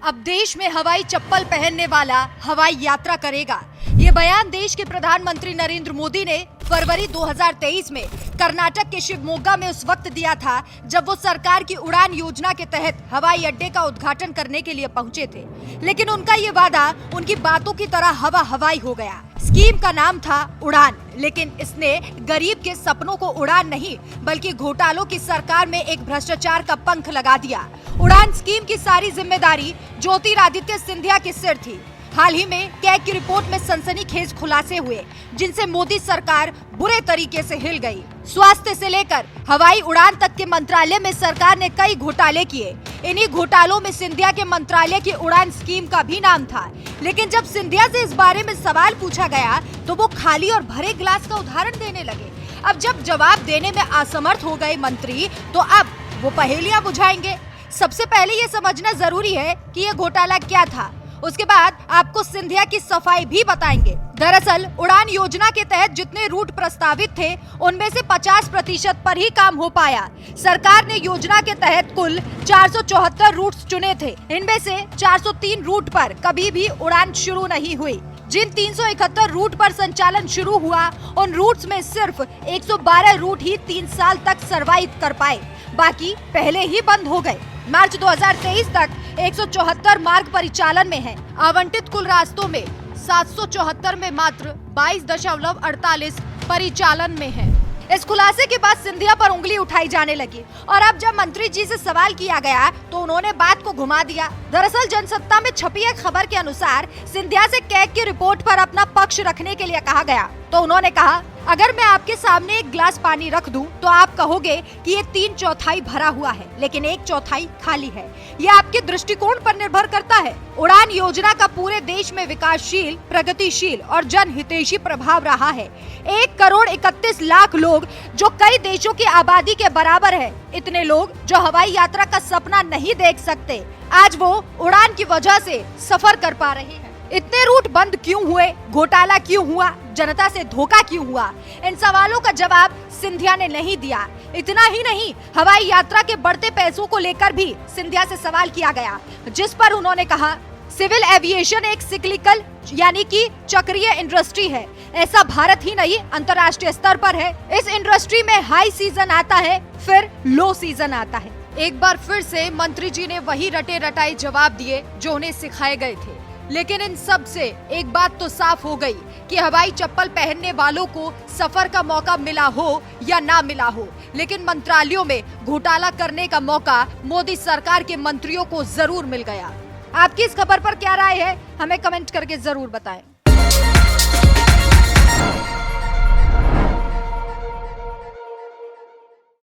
अब देश में हवाई चप्पल पहनने वाला हवाई यात्रा करेगा। ये बयान देश के प्रधानमंत्री नरेंद्र मोदी ने फरवरी 2023 में कर्नाटक के शिवमोगा में उस वक्त दिया था जब वो सरकार की उड़ान योजना के तहत हवाई अड्डे का उद्घाटन करने के लिए पहुंचे थे। लेकिन उनका ये वादा उनकी बातों की तरह हवा हवाई हो गया। स्कीम का नाम था उड़ान, लेकिन इसने गरीब के सपनों को उड़ान नहीं बल्कि घोटालों की सरकार में एक भ्रष्टाचार का पंख लगा दिया। उड़ान स्कीम की सारी जिम्मेदारी ज्योतिरादित्य सिंधिया के सिर थी। हाल ही में कैग की रिपोर्ट में सनसनीखेज खुलासे हुए जिनसे मोदी सरकार बुरे तरीके से हिल गई। स्वास्थ्य से लेकर हवाई उड़ान तक के मंत्रालय में सरकार ने कई घोटाले किए। इन्हीं घोटालों में सिंधिया के मंत्रालय की उड़ान स्कीम का भी नाम था। लेकिन जब सिंधिया से इस बारे में सवाल पूछा गया तो वो खाली और भरे गिलास का उदाहरण देने लगे। अब जब जवाब देने में असमर्थ हो गए मंत्री तो अब वो पहेलियां बुझाएंगे। सबसे पहले ये समझना जरूरी है कि ये घोटाला क्या था। उसके बाद आपको सिंधिया की सफाई भी बताएंगे। दरअसल उड़ान योजना के तहत जितने रूट प्रस्तावित थे उनमें से 50% पर ही काम हो पाया। सरकार ने योजना के तहत कुल 474 रूट्स चुने थे। इनमें से 403 रूट पर कभी भी उड़ान शुरू नहीं हुई। जिन 371 रूट पर संचालन शुरू हुआ उन रूट्स में सिर्फ 112 रूट ही 3 साल तक सर्वाइव कर पाए, बाकी पहले ही बंद हो गए। मार्च 2023 तक 174 मार्ग परिचालन में है। आवंटित कुल रास्तों में 774 में मात्र 22.48 परिचालन में है। इस खुलासे के बाद सिंधिया पर उंगली उठाई जाने लगी और अब जब मंत्री जी से सवाल किया गया तो उन्होंने बात को घुमा दिया। दरअसल जनसत्ता में छपी एक खबर के अनुसार सिंधिया से कैग की रिपोर्ट पर अपना पक्ष रखने के लिए कहा गया तो उन्होंने कहा, अगर मैं आपके सामने एक गिलास पानी रख दूं तो आप कहोगे कि ये 3/4 भरा हुआ है लेकिन 1/4 खाली है। ये आपके दृष्टिकोण पर निर्भर करता है। उड़ान योजना का पूरे देश में विकासशील, प्रगतिशील और जनहितैषी प्रभाव रहा है। 1,31,00,000 लोग जो कई देशों की आबादी के बराबर है। इतने लोग जो हवाई यात्रा का सपना नहीं देख सकते, आज वो उड़ान की वजह से सफर कर पा रहे हैं। इतने रूट बंद क्यों हुए, घोटाला क्यों हुआ, जनता से धोखा क्यों हुआ, इन सवालों का जवाब सिंधिया ने नहीं दिया। इतना ही नहीं, हवाई यात्रा के बढ़ते पैसों को लेकर भी सिंधिया से सवाल किया गया, जिस पर उन्होंने कहा, सिविल एविएशन एक सिक्लिकल यानी कि चक्रीय इंडस्ट्री है। ऐसा भारत ही नहीं अंतर्राष्ट्रीय स्तर पर है। इस इंडस्ट्री में हाई सीजन आता है, फिर लो सीजन आता है। एक बार फिर से मंत्री जी ने वही रटे रटाए जवाब दिए जो उन्हें सिखाए गए थे। लेकिन इन सब से एक बात तो साफ हो गई कि हवाई चप्पल पहनने वालों को सफर का मौका मिला हो या ना मिला हो, लेकिन मंत्रालयों में घोटाला करने का मौका मोदी सरकार के मंत्रियों को जरूर मिल गया। आपकी इस खबर पर क्या राय है, हमें कमेंट करके जरूर बताएं।